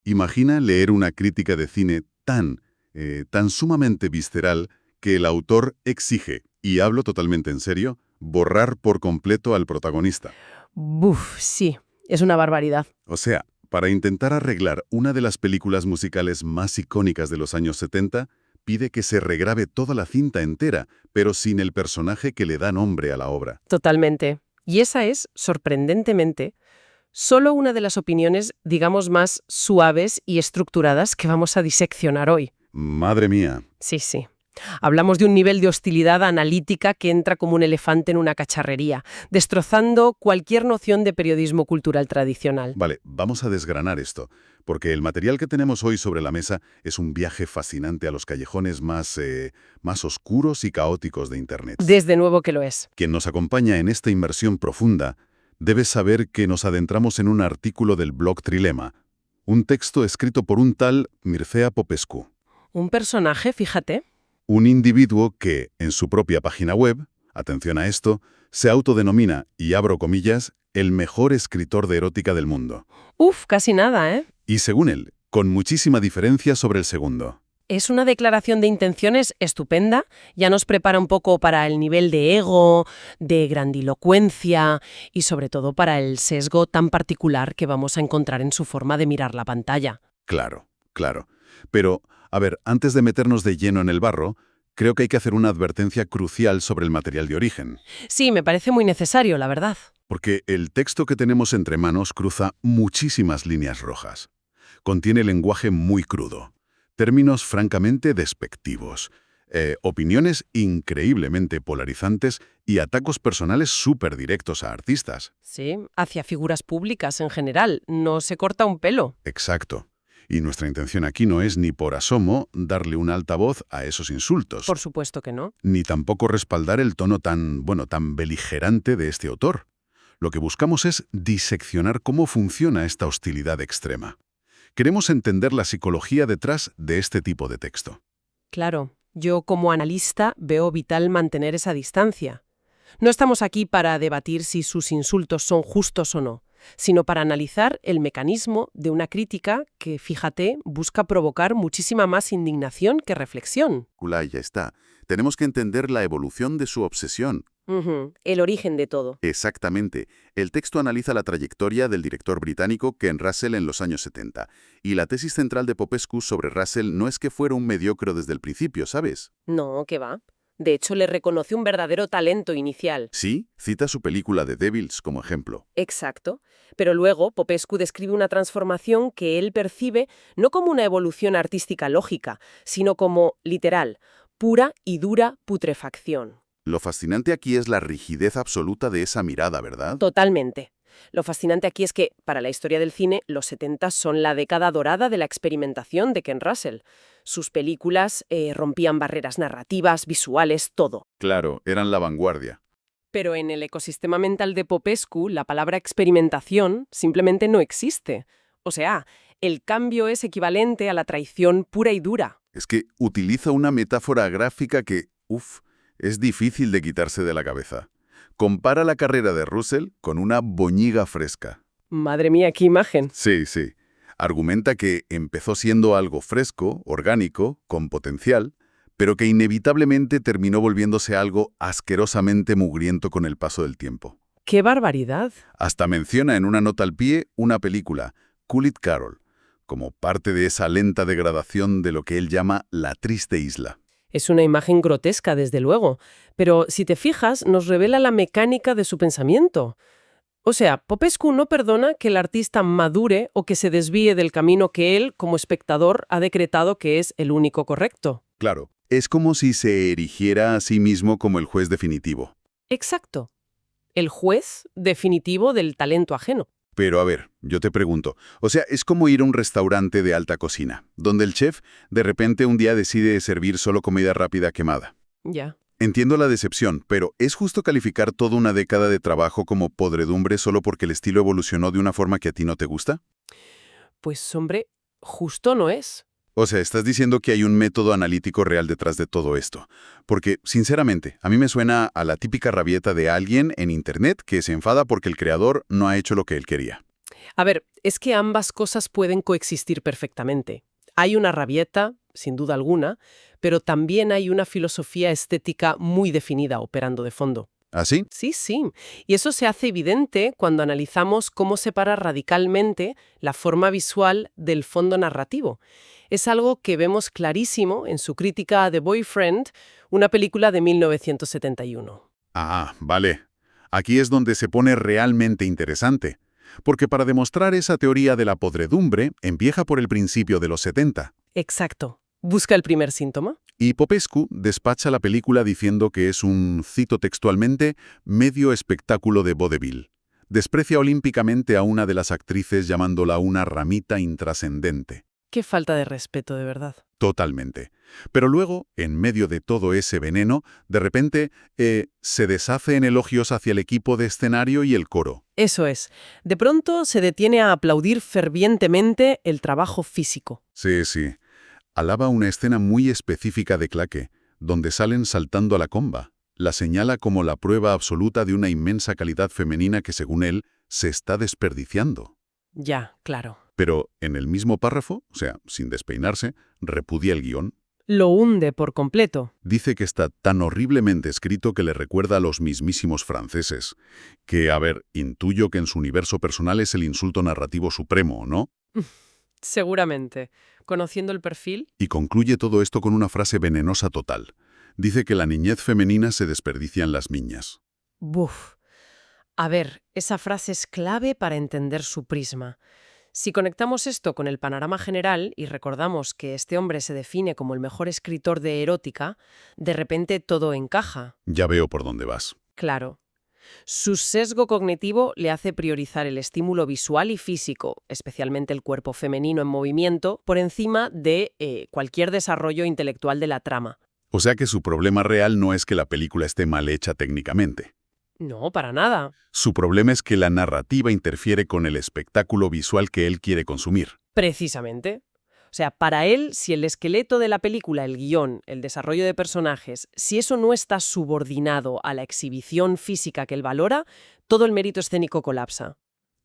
Imagina leer una crítica de cine tan sumamente visceral que el autor exige, y hablo totalmente en serio, borrar por completo al protagonista. Buf, sí, es una barbaridad. O sea, para intentar arreglar una de las películas musicales más icónicas de los años 70, pide que se regrabe toda la cinta entera, pero sin el personaje que le da nombre a la obra. Totalmente. Y esa es, sorprendentemente, solo una de las opiniones, digamos, más suaves y estructuradas que vamos a diseccionar hoy. Madre mía. Sí, sí. Hablamos de un nivel de hostilidad analítica que entra como un elefante en una cacharrería, destrozando cualquier noción de periodismo cultural tradicional. Vale, vamos a desgranar esto, porque el material que tenemos hoy sobre la mesa es un viaje fascinante a los callejones más oscuros y caóticos de Internet. Desde nuevo que lo es. Quien nos acompaña en esta inmersión profunda debe saber que nos adentramos en un artículo del blog Trilema, un texto escrito por un tal Mircea Popescu, Un personaje, fíjate. un individuo que, en su propia página web, atención a esto, se autodenomina, y abro comillas, el mejor escritor de erótica del mundo. Uf, casi nada, ¿eh? Y según él, con muchísima diferencia sobre el segundo. Es una declaración de intenciones estupenda, ya nos prepara un poco para el nivel de ego, de grandilocuencia y sobre todo para el sesgo tan particular que vamos a encontrar en su forma de mirar la pantalla. Claro, claro. Pero, a ver, antes de meternos de lleno en el barro, creo que hay que hacer una advertencia crucial sobre el material de origen. Sí, me parece muy necesario, la verdad. Porque el texto que tenemos entre manos cruza muchísimas líneas rojas. Contiene lenguaje muy crudo, términos francamente despectivos, opiniones increíblemente polarizantes y atacos personales súper directos a artistas. Sí, hacia figuras públicas en general, no se corta un pelo. Exacto. Y nuestra intención aquí no es ni por asomo darle un altavoz a esos insultos, Por supuesto que no. ni tampoco respaldar el tono tan beligerante de este autor. Lo que buscamos es diseccionar cómo funciona esta hostilidad extrema. Queremos entender la psicología detrás de este tipo de texto. Claro, yo como analista veo vital mantener esa distancia. No estamos aquí para debatir si sus insultos son justos o no, sino para analizar el mecanismo de una crítica que, fíjate, busca provocar muchísima más indignación que reflexión. Ya está. Tenemos que entender la evolución de su obsesión. Ujú, el origen de todo. Exactamente. El texto analiza la trayectoria del director británico Ken Russell en los años 70. Y la tesis central de Popescu sobre Russell no es que fuera un mediocre desde el principio, ¿sabes? No, ¿qué va? De hecho, le reconoce un verdadero talento inicial. Sí, cita su película The Devils como ejemplo. Exacto. Pero luego, Popescu describe una transformación que él percibe no como una evolución artística lógica, sino como, literal, pura y dura putrefacción. Lo fascinante aquí es la rigidez absoluta de esa mirada, ¿verdad? Totalmente. Lo fascinante aquí es que, para la historia del cine, los 70 son la década dorada de la experimentación de Ken Russell. Sus películas rompían barreras narrativas, visuales, todo. Claro, eran la vanguardia. Pero en el ecosistema mental de Popescu, la palabra experimentación simplemente no existe. O sea, el cambio es equivalente a la traición pura y dura. Es que utiliza una metáfora gráfica que, es difícil de quitarse de la cabeza. Compara la carrera de Russell con una boñiga fresca. Madre mía, qué imagen. Sí, sí. Argumenta que empezó siendo algo fresco, orgánico, con potencial, pero que inevitablemente terminó volviéndose algo asquerosamente mugriento con el paso del tiempo. ¡Qué barbaridad! Hasta menciona en una nota al pie una película, Cool It Carol, como parte de esa lenta degradación de lo que él llama la triste isla. Es una imagen grotesca, desde luego, pero si te fijas, nos revela la mecánica de su pensamiento. O sea, Popescu no perdona que el artista madure o que se desvíe del camino que él, como espectador, ha decretado que es el único correcto. Claro, es como si se erigiera a sí mismo como el juez definitivo. Exacto. El juez definitivo del talento ajeno. Pero a ver, yo te pregunto, o sea, es como ir a un restaurante de alta cocina, donde el chef de repente un día decide servir solo comida rápida quemada. Ya. Entiendo la decepción, pero ¿es justo calificar toda una década de trabajo como podredumbre solo porque el estilo evolucionó de una forma que a ti no te gusta? Pues hombre, justo no es. O sea, estás diciendo que hay un método analítico real detrás de todo esto. Porque, sinceramente, a mí me suena a la típica rabieta de alguien en Internet que se enfada porque el creador no ha hecho lo que él quería. A ver, es que ambas cosas pueden coexistir perfectamente. Hay una rabieta, sin duda alguna, pero también hay una filosofía estética muy definida operando de fondo. ¿Así? Sí, sí. Y eso se hace evidente cuando analizamos cómo separa radicalmente la forma visual del fondo narrativo. Es algo que vemos clarísimo en su crítica a The Boyfriend, una película de 1971. Ah, vale. Aquí es donde se pone realmente interesante. Porque para demostrar esa teoría de la podredumbre, empieza por el principio de los 70. Exacto. ¿Busca el primer síntoma? Y Popescu despacha la película diciendo que es un, cito textualmente, medio espectáculo de vodevil. Desprecia olímpicamente a una de las actrices llamándola una ramita intrascendente. Qué falta de respeto, de verdad. Totalmente. Pero luego, en medio de todo ese veneno, de repente, se deshace en elogios hacia el equipo de escenario y el coro. Eso es. De pronto se detiene a aplaudir fervientemente el trabajo físico. Sí, sí. Alaba una escena muy específica de Claque, donde salen saltando a la comba. La señala como la prueba absoluta de una inmensa calidad femenina que, según él, se está desperdiciando. Ya, claro. Pero en el mismo párrafo, o sea, sin despeinarse, repudia el guión. Lo hunde por completo. Dice que está tan horriblemente escrito que le recuerda a los mismísimos franceses. Que, a ver, intuyo que en su universo personal es el insulto narrativo supremo, ¿no? Seguramente. Conociendo el perfil, Y concluye todo esto con una frase venenosa total. Dice que la niñez femenina se desperdicia en las niñas. ¡buf! A ver, esa frase es clave para entender su prisma. Si conectamos esto con el panorama general y recordamos que este hombre se define como el mejor escritor de erótica, de repente todo encaja. Ya veo por dónde vas. Claro. Su sesgo cognitivo le hace priorizar el estímulo visual y físico, especialmente el cuerpo femenino en movimiento, por encima de cualquier desarrollo intelectual de la trama. O sea que su problema real no es que la película esté mal hecha técnicamente. No, para nada. Su problema es que la narrativa interfiere con el espectáculo visual que él quiere consumir. Precisamente. O sea, para él, si el esqueleto de la película, el guión, el desarrollo de personajes, si eso no está subordinado a la exhibición física que él valora, todo el mérito escénico colapsa.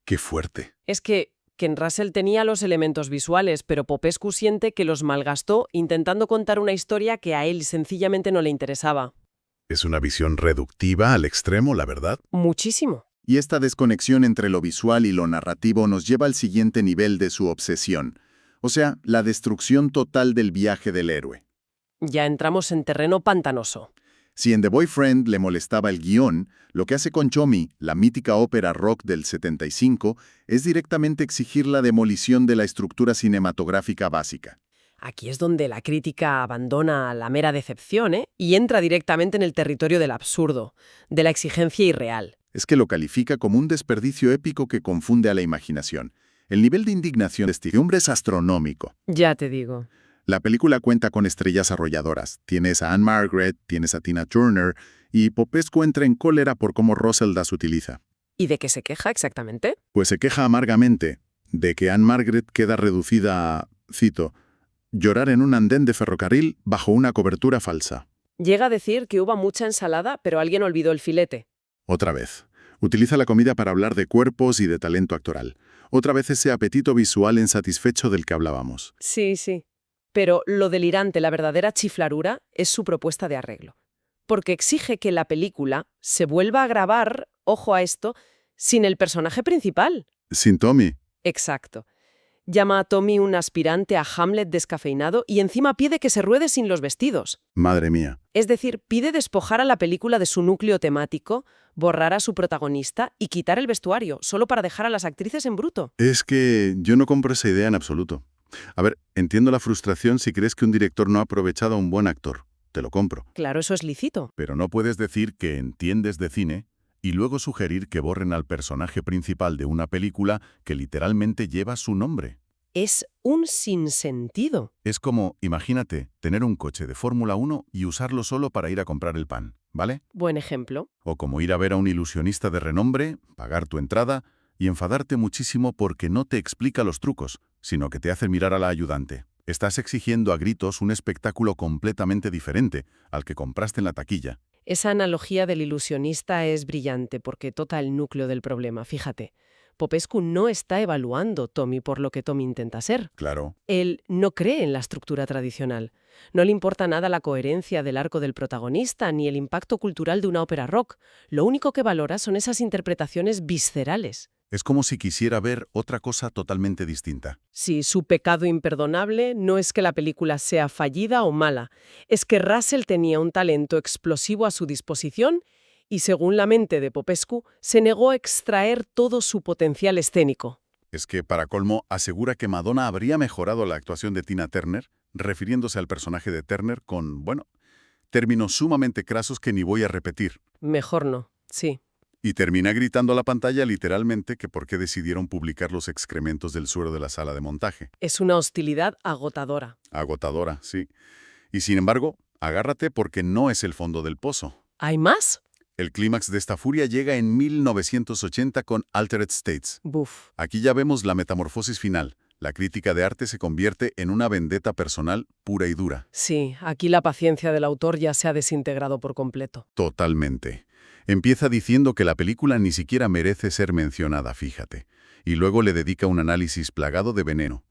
¡Qué fuerte! Es que Ken Russell tenía los elementos visuales, pero Popescu siente que los malgastó intentando contar una historia que a él sencillamente no le interesaba. Es una visión reductiva al extremo, la verdad. Muchísimo. Y esta desconexión entre lo visual y lo narrativo nos lleva al siguiente nivel de su obsesión, o sea, la destrucción total del viaje del héroe. Ya entramos en terreno pantanoso. Si en The Boyfriend le molestaba el guión, lo que hace con Chomi, la mítica ópera rock del 75, es directamente exigir la demolición de la estructura cinematográfica básica. Aquí es donde la crítica abandona la mera decepción, y entra directamente en el territorio del absurdo, de la exigencia irreal. Es que lo califica como un desperdicio épico que confunde a la imaginación. El nivel de indignación de este hombre es astronómico. Ya te digo. La película cuenta con estrellas arrolladoras. Tienes a Anne Margaret, tienes a Tina Turner, y Popescu entra en cólera por cómo Russell las utiliza. ¿Y de qué se queja exactamente? Pues se queja amargamente de que Anne Margaret queda reducida a, cito, llorar en un andén de ferrocarril bajo una cobertura falsa. Llega a decir que hubo mucha ensalada, pero alguien olvidó el filete. Otra vez. Utiliza la comida para hablar de cuerpos y de talento actoral. Otra vez ese apetito visual insatisfecho del que hablábamos. Sí, sí. Pero lo delirante, la verdadera chiflarura, es su propuesta de arreglo. Porque exige que la película se vuelva a grabar, ojo a esto, sin el personaje principal. Sin Tommy. Exacto. Llama a Tommy un aspirante a Hamlet descafeinado y encima pide que se ruede sin los vestidos. Madre mía. Es decir, pide despojar a la película de su núcleo temático, borrar a su protagonista y quitar el vestuario, solo para dejar a las actrices en bruto. Es que yo no compro esa idea en absoluto. A ver, entiendo la frustración si crees que un director no ha aprovechado a un buen actor. Te lo compro. Claro, eso es lícito. Pero no puedes decir que entiendes de cine y luego sugerir que borren al personaje principal de una película que literalmente lleva su nombre. Es un sinsentido. Es como, imagínate, tener un coche de Fórmula 1 y usarlo solo para ir a comprar el pan, ¿vale? Buen ejemplo. O como ir a ver a un ilusionista de renombre, pagar tu entrada y enfadarte muchísimo porque no te explica los trucos, sino que te hace mirar a la ayudante. Estás exigiendo a gritos un espectáculo completamente diferente al que compraste en la taquilla. Esa analogía del ilusionista es brillante porque toca el núcleo del problema, fíjate. Popescu no está evaluando Tommy por lo que Tommy intenta ser. Claro. Él no cree en la estructura tradicional. No le importa nada la coherencia del arco del protagonista ni el impacto cultural de una ópera rock. Lo único que valora son esas interpretaciones viscerales. Es como si quisiera ver otra cosa totalmente distinta. Si su pecado imperdonable no es que la película sea fallida o mala, es que Russell tenía un talento explosivo a su disposición y, según la mente de Popescu, se negó a extraer todo su potencial escénico. Es que, para colmo, asegura que Madonna habría mejorado la actuación de Tina Turner, refiriéndose al personaje de Turner con, bueno, términos sumamente crasos que ni voy a repetir. Mejor no, sí. Y termina gritando a la pantalla literalmente que por qué decidieron publicar los excrementos del suero de la sala de montaje. Es una hostilidad agotadora. Agotadora, sí. Y sin embargo, agárrate porque no es el fondo del pozo. ¿Hay más? El clímax de esta furia llega en 1980 con Altered States. Buf. Aquí ya vemos la metamorfosis final. La crítica de arte se convierte en una vendetta personal pura y dura. Sí, aquí la paciencia del autor ya se ha desintegrado por completo. Totalmente. Empieza diciendo que la película ni siquiera merece ser mencionada, fíjate. Y luego le dedica un análisis plagado de veneno.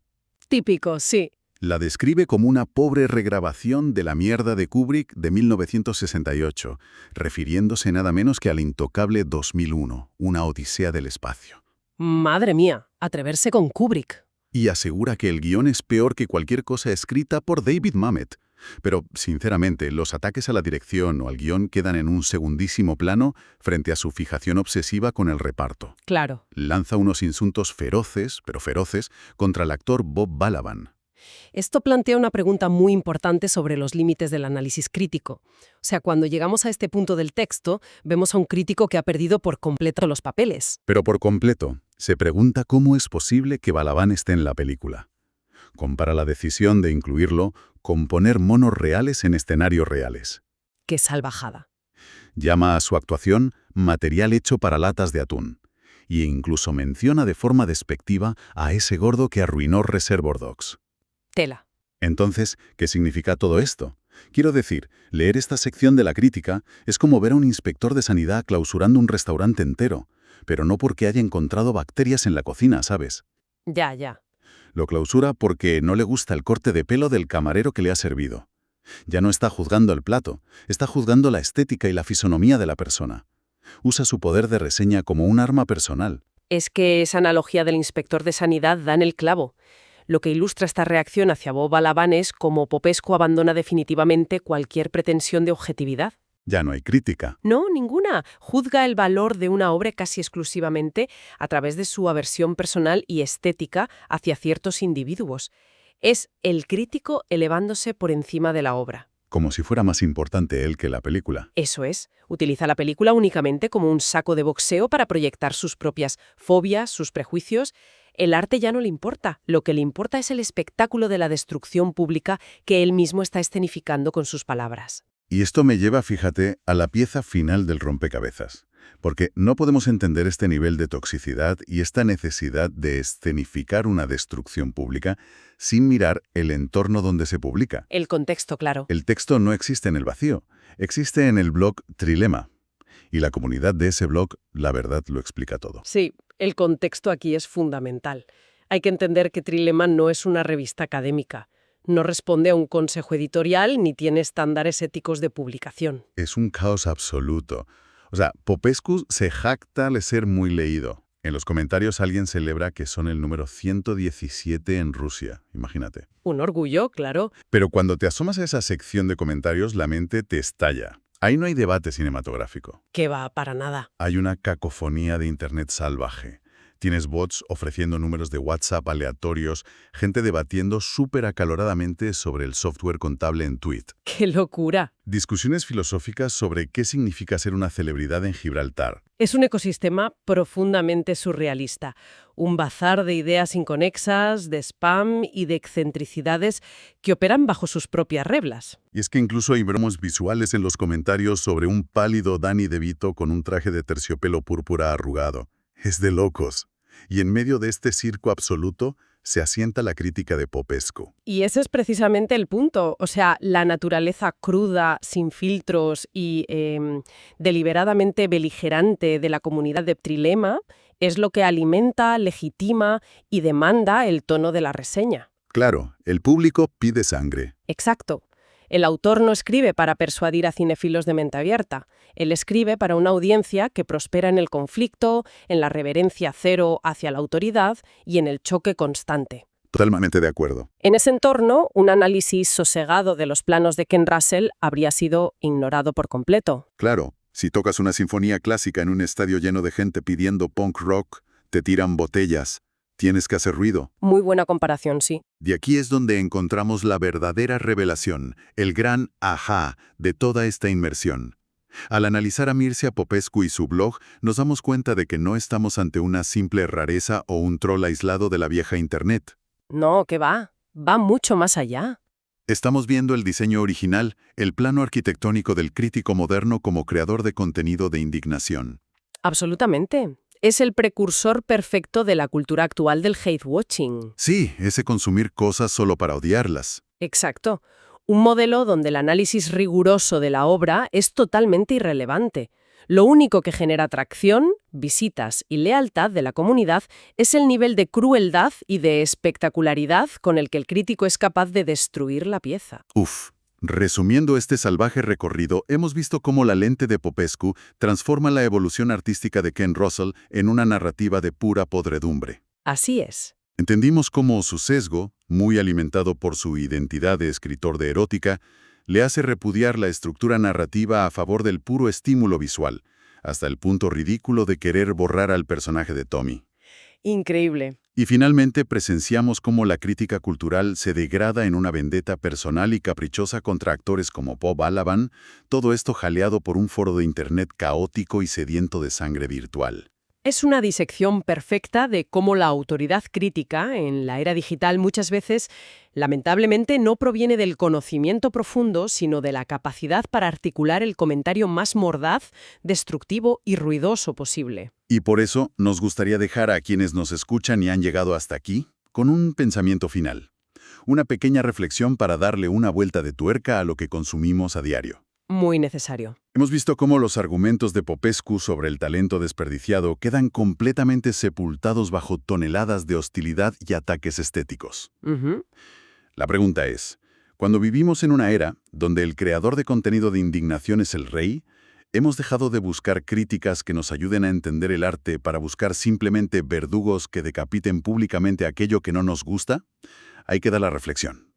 Típico, sí. La describe como una pobre regrabación de La mierda de Kubrick de 1968, refiriéndose nada menos que al intocable 2001, una odisea del espacio. Madre mía, atreverse con Kubrick. Y asegura que el guión es peor que cualquier cosa escrita por David Mamet. Pero, sinceramente, los ataques a la dirección o al guión quedan en un segundísimo plano frente a su fijación obsesiva con el reparto. Claro. Lanza unos insultos feroces, pero feroces, contra el actor Bob Balaban. Esto plantea una pregunta muy importante sobre los límites del análisis crítico. O sea, cuando llegamos a este punto del texto, vemos a un crítico que ha perdido por completo los papeles. Pero por completo, se pregunta cómo es posible que Balaban esté en la película. Compara la decisión de incluirlo con poner monos reales en escenarios reales. ¡Qué salvajada! Llama a su actuación material hecho para latas de atún. Y incluso menciona de forma despectiva a ese gordo que arruinó Reservoir Dogs. Tela. Entonces, ¿qué significa todo esto? Quiero decir, leer esta sección de la crítica es como ver a un inspector de sanidad clausurando un restaurante entero, pero no porque haya encontrado bacterias en la cocina, ¿sabes? Ya. Lo clausura porque no le gusta el corte de pelo del camarero que le ha servido. Ya no está juzgando el plato, está juzgando la estética y la fisonomía de la persona. Usa su poder de reseña como un arma personal. Es que esa analogía del inspector de sanidad da en el clavo. Lo que ilustra esta reacción hacia Bob Balaban es cómo Popescu abandona definitivamente cualquier pretensión de objetividad. Ya no hay crítica. No, ninguna. Juzga el valor de una obra casi exclusivamente a través de su aversión personal y estética hacia ciertos individuos. Es el crítico elevándose por encima de la obra. Como si fuera más importante él que la película. Eso es. Utiliza la película únicamente como un saco de boxeo para proyectar sus propias fobias, sus prejuicios. El arte ya no le importa. Lo que le importa es el espectáculo de la destrucción pública que él mismo está escenificando con sus palabras. Y esto me lleva, fíjate, a la pieza final del rompecabezas. Porque no podemos entender este nivel de toxicidad y esta necesidad de escenificar una destrucción pública sin mirar el entorno donde se publica. El contexto, claro. El texto no existe en el vacío, existe en el blog Trilema. Y la comunidad de ese blog, la verdad, lo explica todo. Sí, el contexto aquí es fundamental. Hay que entender que Trilema no es una revista académica. No responde a un consejo editorial ni tiene estándares éticos de publicación. Es un caos absoluto. O sea, Popescu se jacta de ser muy leído. En los comentarios alguien celebra que son el número 117 en Rusia, imagínate. Un orgullo, claro. Pero cuando te asomas a esa sección de comentarios, la mente te estalla. Ahí no hay debate cinematográfico. Que va, para nada. Hay una cacofonía de Internet salvaje. Tienes bots ofreciendo números de WhatsApp aleatorios, gente debatiendo súper acaloradamente sobre el software contable en Tweet. ¡Qué locura! Discusiones filosóficas sobre qué significa ser una celebridad en Gibraltar. Es un ecosistema profundamente surrealista. Un bazar de ideas inconexas, de spam y de excentricidades que operan bajo sus propias reglas. Y es que incluso hay bromas visuales en los comentarios sobre un pálido Danny DeVito con un traje de terciopelo púrpura arrugado. Es de locos. Y en medio de este circo absoluto se asienta la crítica de Popescu. Y ese es precisamente el punto. O sea, la naturaleza cruda, sin filtros y deliberadamente beligerante de la comunidad de Trilema Es lo que alimenta, legitima y demanda el tono de la reseña. Claro, el público pide sangre. Exacto. El autor no escribe para persuadir a cinéfilos de mente abierta. Él escribe para una audiencia que prospera en el conflicto, en la reverencia cero hacia la autoridad y en el choque constante. Totalmente de acuerdo. En ese entorno, un análisis sosegado de los planos de Ken Russell habría sido ignorado por completo. Claro, si tocas una sinfonía clásica en un estadio lleno de gente pidiendo punk rock, te tiran botellas, tienes que hacer ruido. Muy buena comparación, sí. Y aquí es donde encontramos la verdadera revelación, el gran ajá de toda esta inmersión. Al analizar a Mircea Popescu y su blog, nos damos cuenta de que no estamos ante una simple rareza o un troll aislado de la vieja Internet. No, ¿qué va? Va mucho más allá. Estamos viendo el diseño original, el plano arquitectónico del crítico moderno como creador de contenido de indignación. Absolutamente. Es el precursor perfecto de la cultura actual del hate-watching. Sí, ese consumir cosas solo para odiarlas. Exacto. Un modelo donde el análisis riguroso de la obra es totalmente irrelevante. Lo único que genera atracción, visitas y lealtad de la comunidad es el nivel de crueldad y de espectacularidad con el que el crítico es capaz de destruir la pieza. Resumiendo este salvaje recorrido, hemos visto cómo la lente de Popescu transforma la evolución artística de Ken Russell en una narrativa de pura podredumbre. Así es. Entendimos cómo su sesgo, muy alimentado por su identidad de escritor de erótica, le hace repudiar la estructura narrativa a favor del puro estímulo visual, hasta el punto ridículo de querer borrar al personaje de Tommy. Increíble. Y finalmente presenciamos cómo la crítica cultural se degrada en una vendetta personal y caprichosa contra actores como Bob Balaban, todo esto jaleado por un foro de Internet caótico y sediento de sangre virtual. Es una disección perfecta de cómo la autoridad crítica en la era digital muchas veces, lamentablemente, no proviene del conocimiento profundo, sino de la capacidad para articular el comentario más mordaz, destructivo y ruidoso posible. Y por eso nos gustaría dejar a quienes nos escuchan y han llegado hasta aquí con un pensamiento final. Una pequeña reflexión para darle una vuelta de tuerca a lo que consumimos a diario. Muy necesario. Hemos visto cómo los argumentos de Popescu sobre el talento desperdiciado quedan completamente sepultados bajo toneladas de hostilidad y ataques estéticos. La pregunta es, cuando vivimos en una era donde el creador de contenido de indignación es el rey, ¿hemos dejado de buscar críticas que nos ayuden a entender el arte para buscar simplemente verdugos que decapiten públicamente aquello que no nos gusta? Ahí queda la reflexión.